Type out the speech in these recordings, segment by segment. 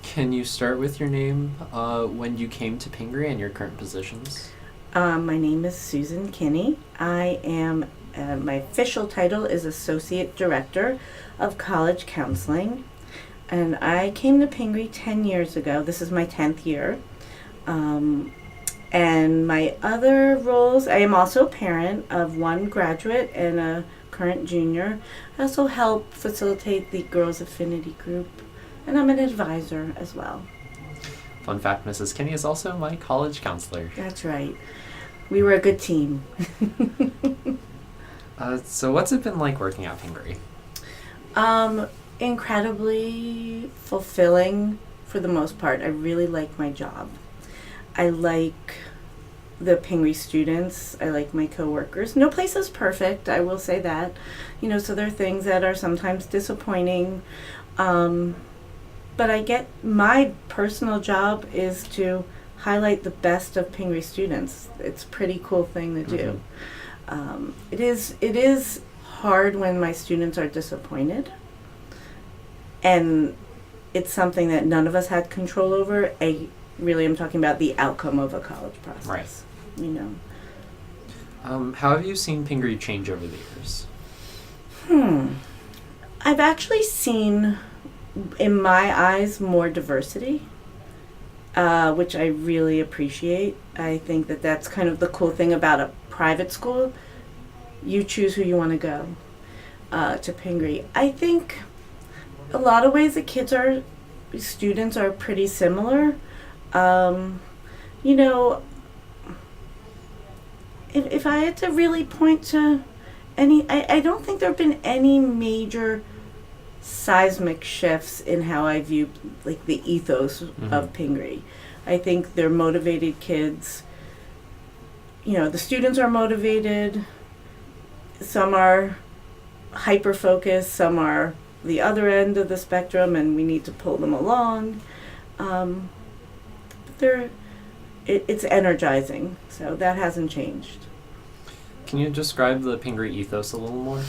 Can you start with your name, when you came to Pingree and your current positions? My name is Susan Kinney. I am, my official title is Associate Director of College Counseling. And I came to Pingree 10 years ago. This is my 10th year. And my other roles, I am also a parent of one graduate and a current junior. I also help facilitate the Girls Affinity Group, and I'm an advisor as well. Fun fact, Mrs. Kinney is also my college counselor. That's right. We were a good team. So what's it been like working at Pingree? Incredibly fulfilling for the most part. I really like my job. I like the Pingree students. I like my coworkers. No place is perfect, I will say that. So there are things that are sometimes disappointing. But I get, my personal job is to highlight the best of Pingree students. It's a pretty cool thing to do. It is hard when my students are disappointed. And it's something that none of us had control over. Really am talking about the outcome of a college process. Right. How have you seen Pingree change over the years? I've actually seen, in my eyes, more diversity, which I really appreciate. I think that that's kind of the cool thing about a private school. You choose who you want to go to Pingree. I think a lot of ways the students are pretty similar. If I had to really point to I don't think there have been any major seismic shifts in how I view like the ethos of Pingree. I think they're motivated kids. The students are motivated. Some are hyper focused, some are the other end of the spectrum, and we need to pull them along. It's energizing, so that hasn't changed. Can you describe the Pingree ethos a little more?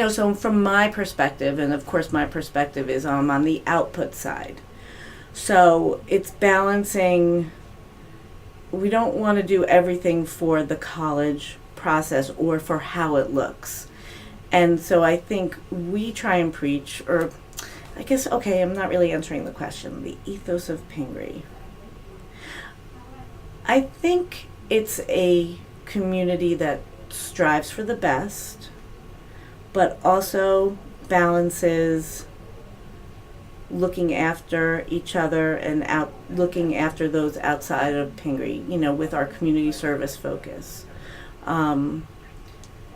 So from my perspective, and of course my perspective is on the output side. So it's balancing, we don't want to do everything for the college process or for how it looks. And so I think we try and preach, or I guess, okay, I'm not really answering the question. The ethos of Pingree. I think it's a community that strives for the best, but also balances looking after each other and looking after those outside of Pingree, with our community service focus. I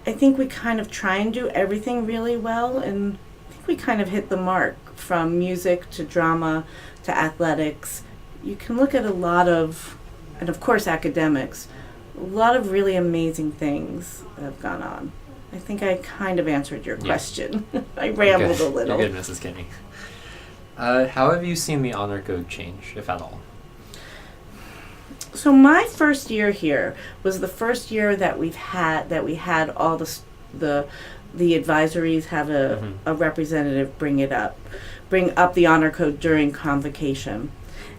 think we kind of try and do everything really well, and I think we kind of hit the mark from music to drama to athletics. You can look at a lot of, and of course academics, a lot of really amazing things that have gone on. I think I kind of answered your question. I rambled a little. You're good, Mrs. Kinney. How have you seen the honor code change, if at all? So my first year here was the first year that we had all the advisories have a representative bring up the honor code during convocation.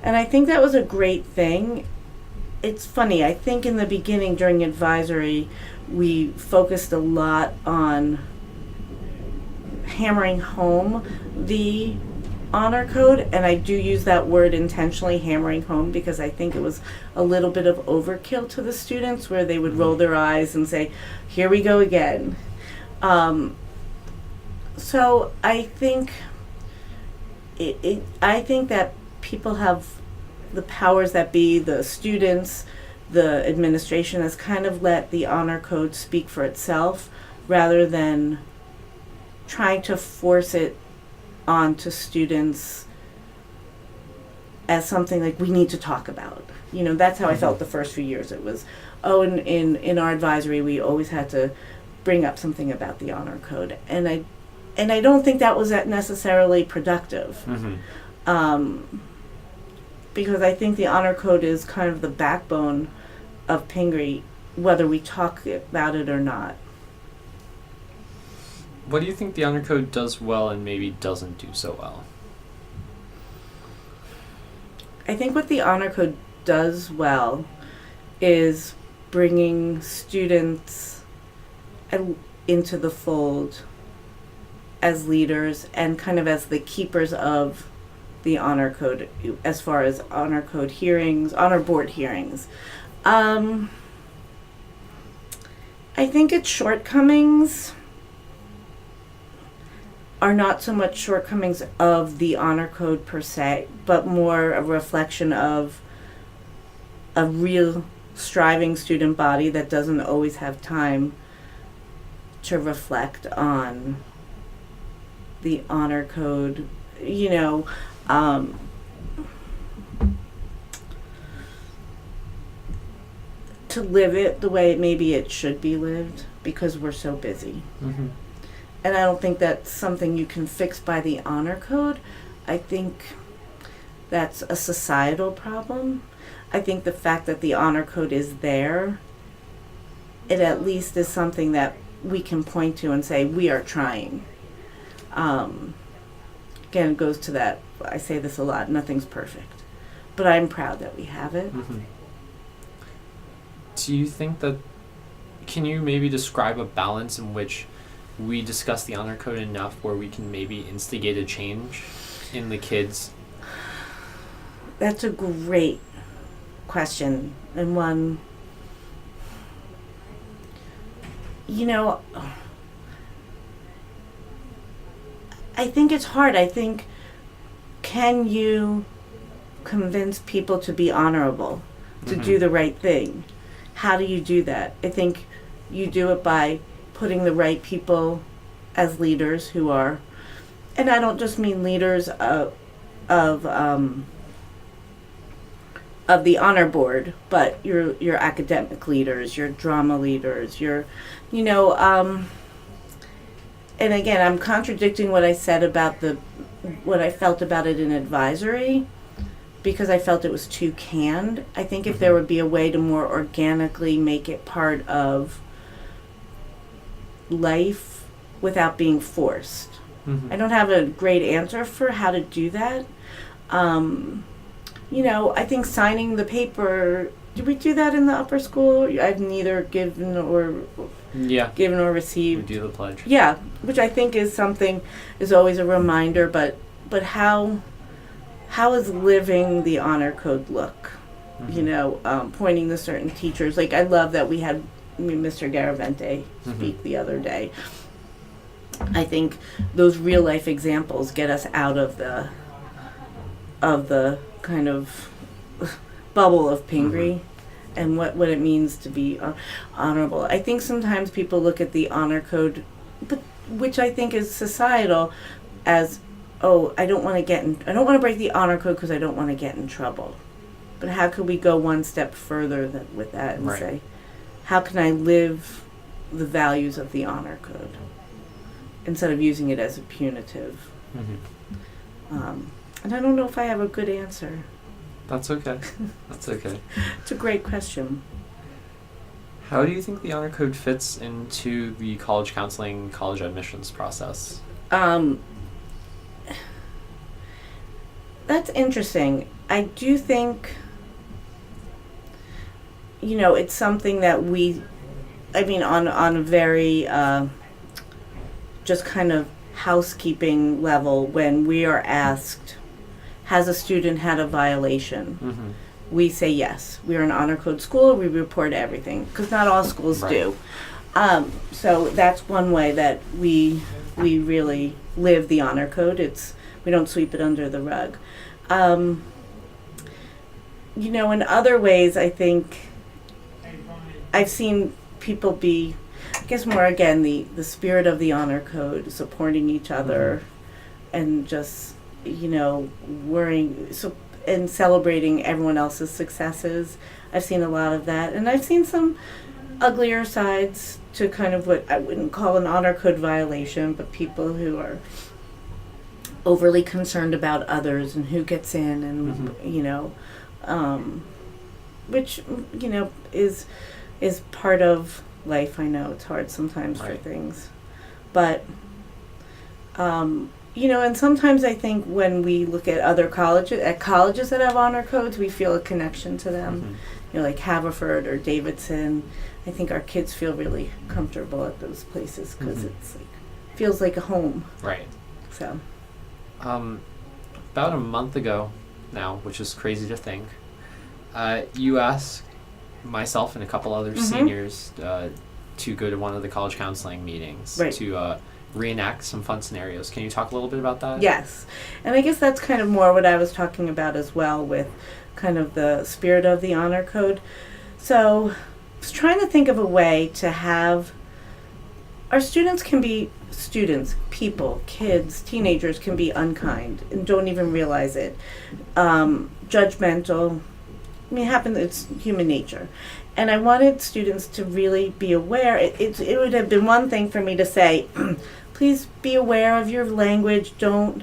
And I think that was a great thing. It's funny, I think in the beginning during advisory, we focused a lot on hammering home the honor code, and I do use that word intentionally, hammering home, because I think it was a little bit of overkill to the students where they would roll their eyes and say, here we go again. So I think I think that people have the powers that be, the students, the administration has kind of let the honor code speak for itself rather than trying to force it onto students as something like we need to talk about. That's how I felt the first few years. It was, in our advisory we always had to bring up something about the honor code, and I don't think that was necessarily productive. Because I think the honor code is kind of the backbone of Pingree, whether we talk about it or not. What do you think the honor code does well and maybe doesn't do so well? I think what the honor code does well is bringing students into the fold as leaders and kind of as the keepers of the honor code as far as honor code hearings, honor board hearings. I think its shortcomings are not so much shortcomings of the honor code per se, but more a reflection of a real striving student body that doesn't always have time to reflect on the honor code, to live it the way maybe it should be lived because we're so busy. Mm-hmm. And I don't think that's something you can fix by the honor code. I think that's a societal problem. I think the fact that the honor code is there, it at least is something that we can point to and say, we are trying. Again, it goes to that, I say this a lot, nothing's perfect. But I'm proud that we have it. Mm-hmm. Do you think that, can you maybe describe a balance in which we discuss the honor code enough where we can maybe instigate a change in the kids? That's a great question, and one, I think it's hard. I think, can you convince people to be honorable, to Mm-hmm. do the right thing? How do you do that? I think you do it by putting the right people as leaders who are, and I don't just mean leaders of the honor board, but your academic leaders, your drama leaders, and again, I'm contradicting what I said about what I felt about it in advisory, because I felt it was too canned. I think if there would be a way to more organically make it part of life without being forced. Mm-hmm. I don't have a great answer for how to do that. I think signing the paper, did we do that in the upper school? I've neither given or received. We do the pledge. Yeah, which I think is always a reminder, but how is living the honor code look? Mm-hmm. Pointing to certain teachers. Like, I love that we had Mr. Garavente speak Mm-hmm. the other day. I think those real life examples get us out of the kind of bubble of Pingree and what it means to be honorable. I think sometimes people look at the honor code, but which I think is societal, as, oh, I don't want to break the honor code because I don't want to get in trouble. But how could we go one step further with that and say, how can I live the values of the honor code instead of using it as a punitive? Mm-hmm. And I don't know if I have a good answer. That's okay. That's okay. It's a great question. How do you think the honor code fits into the college counseling, college admissions process? That's interesting. I do think, it's something that on a very just kind of housekeeping level, when we are asked, has a student had a violation? Mm-hmm. We say yes. We're an honor code school. We report everything, because not all schools do. So that's one way that we really live the honor code. We don't sweep it under the rug. In other ways, I think I've seen people be, I guess more again, the spirit of the honor code, supporting each other, and just, worrying and celebrating everyone else's successes. I've seen a lot of that, and I've seen some uglier sides to kind of what I wouldn't call an honor code violation, but people who are overly concerned about others and who gets in, and which is part of life. I know it's hard sometimes for things, but and sometimes I think when we look at other colleges that have honor codes, we feel a connection to them. Like Haverford or Davidson. I think our kids feel really comfortable at those places because it's like feels like a home. Right. So. About a month ago now, which is crazy to think, you asked myself and a couple other seniors to go to one of the college counseling meetings to reenact some fun scenarios. Can you talk a little bit about that? Yes. And I guess that's kind of more what I was talking about as well with kind of the spirit of the honor code. So I was trying to think of a way to have our students can be students, people, kids, teenagers can be unkind and don't even realize it. Judgmental. I mean, it's human nature. And I wanted students to really be aware. It would have been one thing for me to say, please be aware of your language. Don't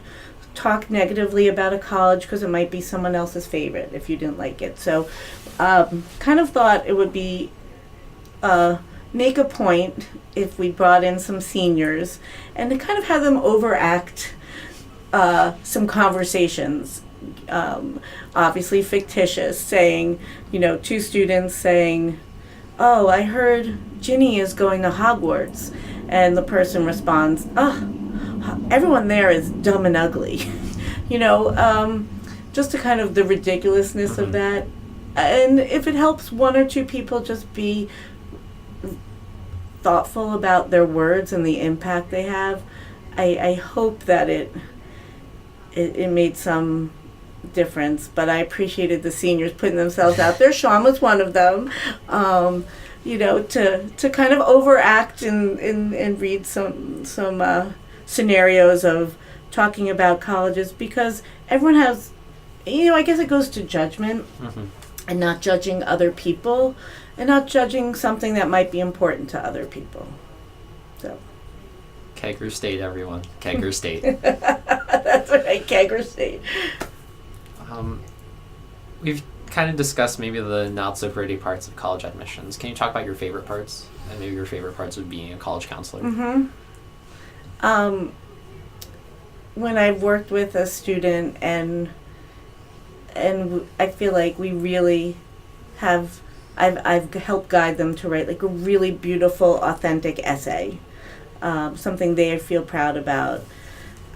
talk negatively about a college because it might be someone else's favorite if you didn't like it. So kind of thought it would be make a point if we brought in some seniors and to kind of have them overact some conversations. Obviously fictitious, saying, two students saying, oh, I heard Ginny is going to Hogwarts. And the person responds, oh, everyone there is dumb and ugly. Just to kind of the ridiculousness of that. And if it helps one or two people just be thoughtful about their words and the impact they have, I hope that it made some difference. But I appreciated the seniors putting themselves out there. Sean was one of them. To kind of overact and read some scenarios of talking about colleges, because everyone has, I guess it goes to judgment and not judging other people and not judging something that might be important to other people. So. Kegger State, everyone. Kegger State. That's right, Kegger State. We've kind of discussed maybe the not so pretty parts of college admissions. Can you talk about your favorite parts and maybe your favorite parts of being a college counselor? When I've worked with a student and I feel like we really have, I've helped guide them to write like a really beautiful, authentic essay, something they feel proud about,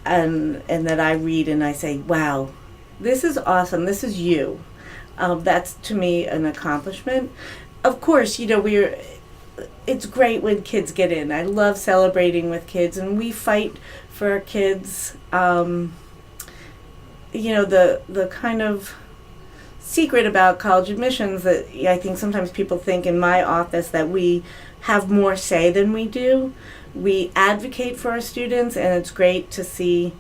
and that I read and I say, wow, this is awesome. This is you. That's to me an accomplishment. Of course, it's great when kids get in. I love celebrating with kids, and we fight for our kids. The kind of secret about college admissions that I think sometimes people think in my office that we have more say than we do. We advocate for our students, and it's great to see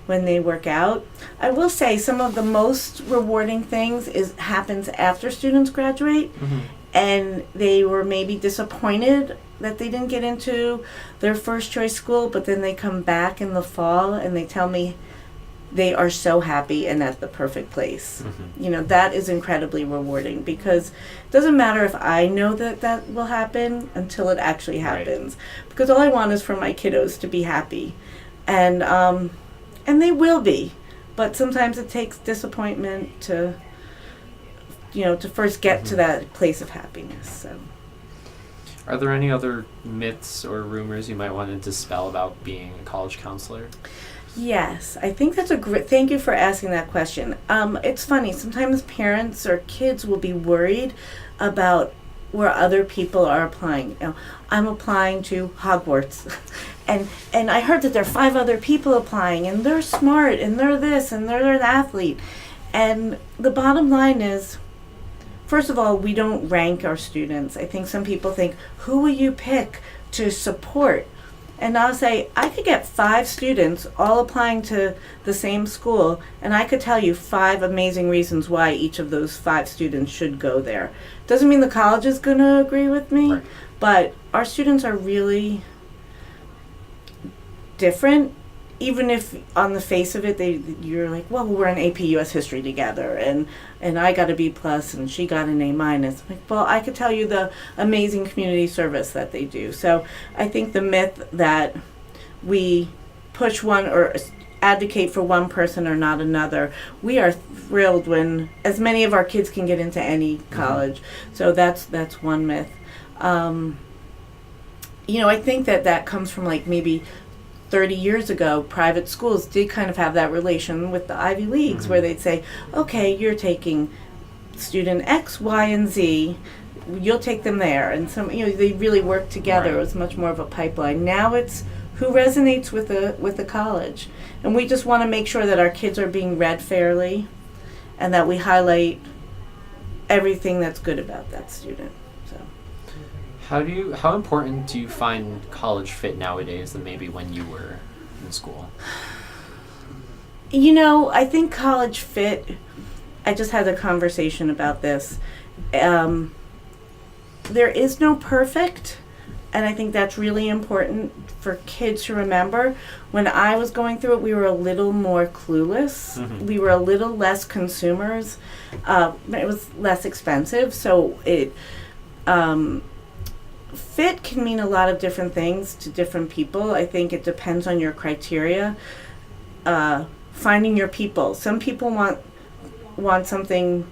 when they work out. I will say some of the most rewarding things happens after students graduate, and they were maybe disappointed that they didn't get into their first choice school, but then they come back in the fall and they tell me they are so happy and at the perfect place. That is incredibly rewarding, because it doesn't matter if I know that will happen until it actually happens. Right. Because all I want is for my kiddos to be happy. And they will be. But sometimes it takes disappointment to first get to that place of happiness. So. Are there any other myths or rumors you might want to dispel about being a college counselor? Yes, I think that's a great, thank you for asking that question. It's funny, sometimes parents or kids will be worried about where other people are applying. I'm applying to Hogwarts, and I heard that there are 5 other people applying, and they're smart, and they're this, and they're an athlete. And the bottom line is, first of all, we don't rank our students. I think some people think, who will you pick to support? And I'll say, I could get 5 students all applying to the same school, and I could tell you 5 amazing reasons why each of those 5 students should go there. Doesn't mean the college is going to agree with me, right. But our students are really different. Even if on the face of it, you're like, well, we're in AP US History together, and I got a B+, and she got an A-. Like, well, I could tell you the amazing community service that they do. So I think the myth that we push one, or advocate for one person or not another. We are thrilled when as many of our kids can get into any college. So that's one myth. I think that comes from like maybe 30 years ago. Private schools did kind of have that relation with the Ivy Leagues, where they'd say, okay, you're taking student X, Y, and Z, you'll take them there. And they really work together. Right. It was much more of a pipeline. Now it's who resonates with the college. And we just want to make sure that our kids are being read fairly and that we highlight everything that's good about that student. So how important do you find college fit nowadays than maybe when you were in school? I think college fit, I just had a conversation about this. There is no perfect, and I think that's really important for kids to remember. When I was going through it, we were a little more clueless. Mm-hmm. We were a little less consumers. It was less expensive, so it fit can mean a lot of different things to different people. I think it depends on your criteria. Finding your people. Some people want something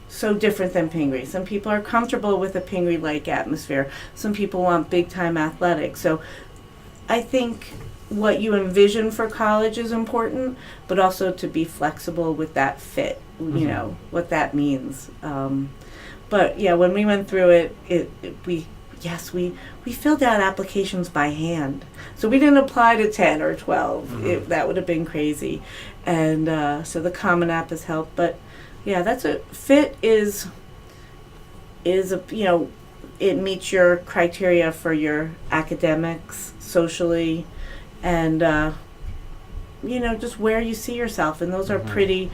so different than Pingree. Some people are comfortable with a Pingree-like atmosphere. Some people want big-time athletics. So I think what you envision for college is important, but also to be flexible with that fit, what that means. But yeah, when we went through it, we filled out applications by hand. So we didn't apply to 10 or 12. Mm-hmm. That would have been crazy. And so the Common App has helped. But yeah, that's a fit is it meets your criteria for your academics, socially, and just where you see yourself. And those are pretty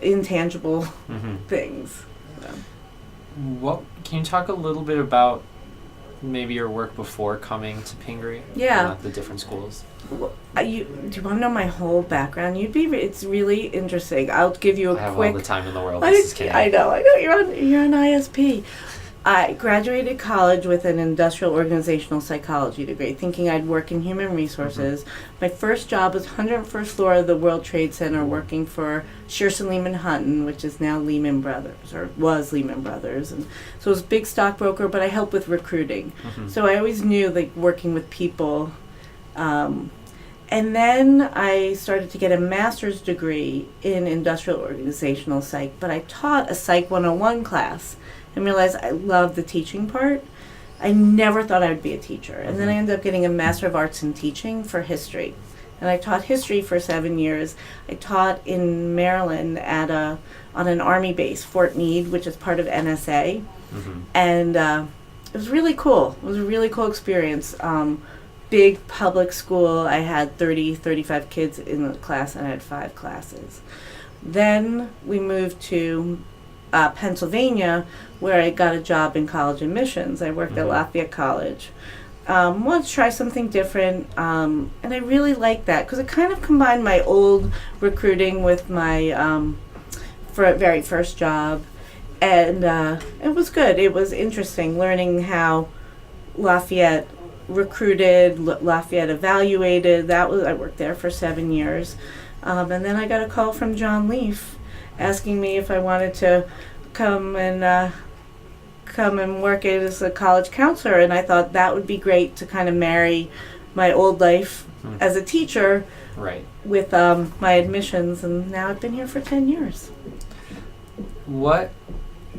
intangible things. So. What can you talk a little bit about maybe your work before coming to Pingree? Yeah. The different schools. Well, do you want to know my whole background? It's really interesting. I'll give you a quick. I have all the time in the world. This is Kinney. I know. You're on ISP. I graduated college with an industrial organizational psychology degree, thinking I'd work in human resources. Mm-hmm. My first job was 101st floor of the World Trade Center, working for Shearson Lehman Hutton, which is now Lehman Brothers, or was Lehman Brothers. And so it was a big stockbroker, but I helped with recruiting. Mm-hmm. So I always knew working with people. And then I started to get a master's degree in industrial organizational psych, but I taught a Psych 101 class and realized I loved the teaching part. I never thought I would be a teacher. And then I ended up getting a Master of Arts in Teaching for history. And I taught history for 7 years. I taught in Maryland on an Army base, Fort Meade, which is part of NSA. Mm-hmm. And it was really cool. It was a really cool experience. Big public school. I had 35 kids in the class, and I had 5 classes. Then we moved to Pennsylvania, where I got a job in college admissions. I worked at Lafayette College. Wanted to try something different, and I really liked that because it kind of combined my old recruiting with my very first job, and it was good. It was interesting learning how Lafayette recruited, Lafayette evaluated. I worked there for 7 years, and then I got a call from John Leaf asking me if I wanted to come and work as a college counselor, and I thought that would be great to kind of marry my old life as a teacher with my admissions, and now I've been here for 10 years. What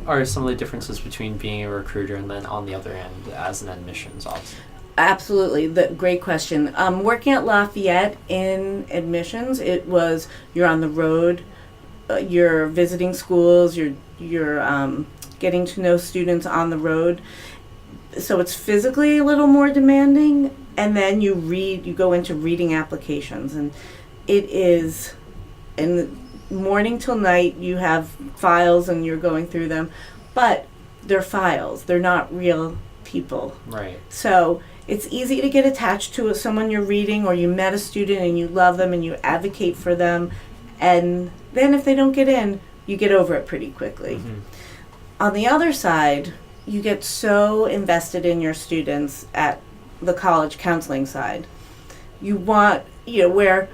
are some of the differences between being a recruiter and then on the other end as an admissions officer? Absolutely, great question. Working at Lafayette in admissions, it was you're on the road, you're visiting schools, you're getting to know students on the road. So it's physically a little more demanding, and then you go into reading applications, and it is in the morning till night. You have files and you're going through them, but they're files. They're not real people. Right. So it's easy to get attached to someone you're reading, or you met a student and you love them and you advocate for them, and then if they don't get in, you get over it pretty quickly. Mm-hmm. On the other side, you get so invested in your students at the college counseling side. You want, where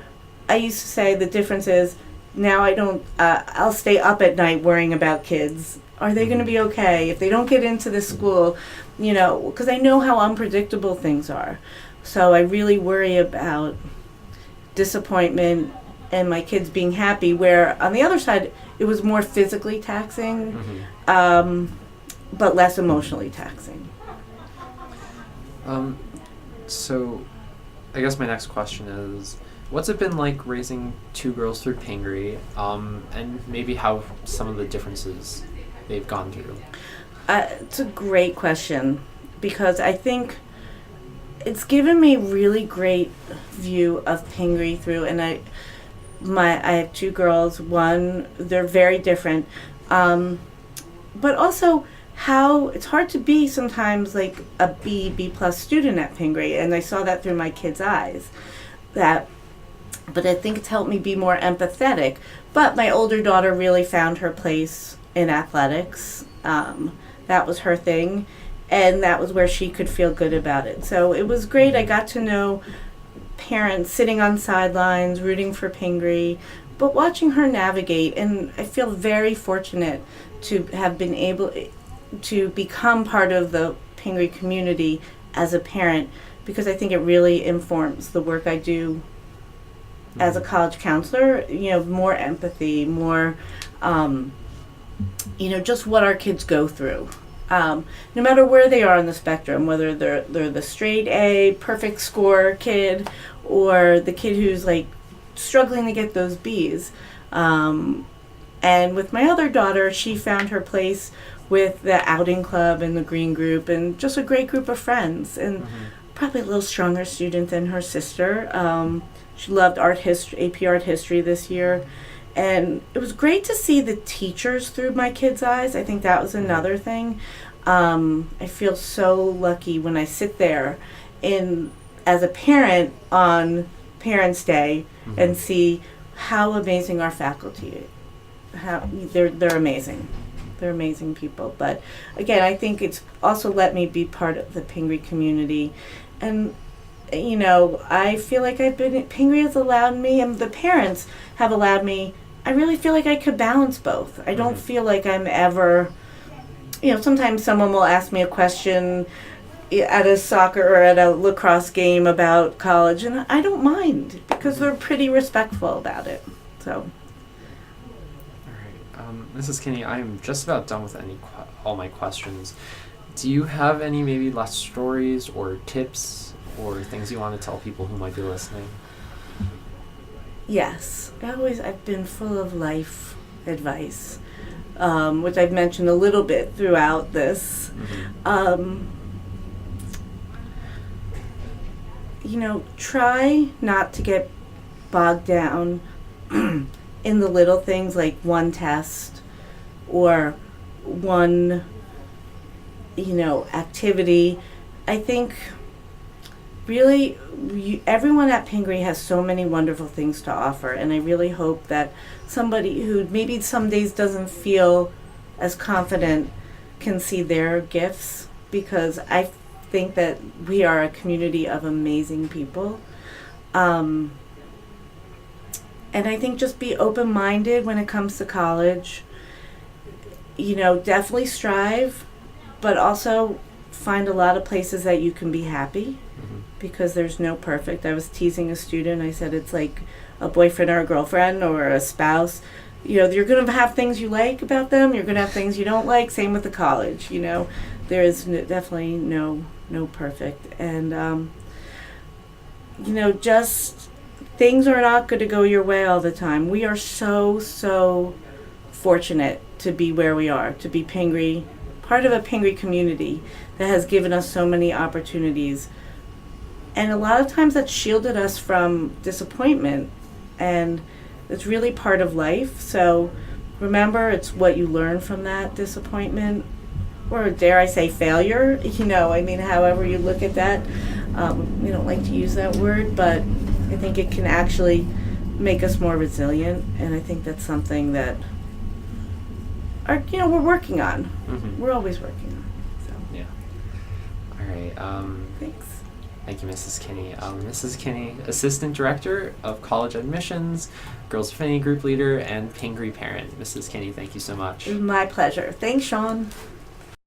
I used to say the difference is now I don't, I'll stay up at night worrying about kids. Are they going to be okay? If they don't get into this school, because I know how unpredictable things are. So I really worry about disappointment and my kids being happy, where on the other side, it was more physically taxing, but less emotionally taxing. So I guess my next question is, what's it been like raising two girls through Pingree, and maybe how some of the differences they've gone through? It's a great question, because I think it's given me really great view of Pingree through, and I have two girls. One, they're very different, but also how it's hard to be sometimes like a B plus student at Pingree, and I saw that through my kids' eyes. But I think it's helped me be more empathetic. But my older daughter really found her place in athletics. That was her thing, and that was where she could feel good about it. So it was great. I got to know parents sitting on sidelines, rooting for Pingree, but watching her navigate, and I feel very fortunate to have been able to become part of the Pingree community as a parent, because I think it really informs the work I do as a college counselor. More empathy, more just what our kids go through, no matter where they are on the spectrum, whether they're the straight A perfect score kid or the kid who's like struggling to get those B's. And with my other daughter, she found her place with the outing club and the green group, and just a great group of friends, and probably a little stronger student than her sister. She loved AP art history this year. And it was great to see the teachers through my kids' eyes. I think that was another thing. I feel so lucky when I sit there as a parent on Parents' Day and see how amazing our faculty is. They're amazing. They're amazing people. But again, I think it's also let me be part of the Pingree community. And I feel like Pingree has allowed me, and the parents have allowed me, I really feel like I could balance both. I don't feel like I'm ever, sometimes someone will ask me a question at a soccer or at a lacrosse game about college, and I don't mind, because they're pretty respectful about it. So. All right. Mrs. Kinney, I'm just about done with all my questions. Do you have any maybe last stories or tips or things you want to tell people who might be listening? Yes, I've been full of life advice, which I've mentioned a little bit throughout this. Try not to get bogged down in the little things, like one test or one, activity. I think really, everyone at Pingree has so many wonderful things to offer, and I really hope that somebody who maybe some days doesn't feel as confident can see their gifts, because I think that we are a community of amazing people. And I think just be open-minded when it comes to college. Definitely strive, but also find a lot of places that you can be happy, because there's no perfect. I was teasing a student. I said it's like a boyfriend or a girlfriend or a spouse. You're going to have things you like about them. You're going to have things you don't like. Same with the college. There is definitely no perfect. And, just things are not going to go your way all the time. We are so fortunate to be where we are, to be Pingree, part of a Pingree community that has given us so many opportunities. And a lot of times that's shielded us from disappointment, and it's really part of life. So remember, it's what you learn from that disappointment, or dare I say failure, however you look at that. We don't like to use that word, but I think it can actually make us more resilient, and I think that's something that we're working on. We're always working on. So. great. Thanks. Thank you, Mrs. Kinney. Mrs. Kinney, Assistant Director of College Admissions, Girls Affinity Group Leader, and Pingree Parent. Mrs. Kinney, thank you so much. It was my pleasure. Thanks, Sean.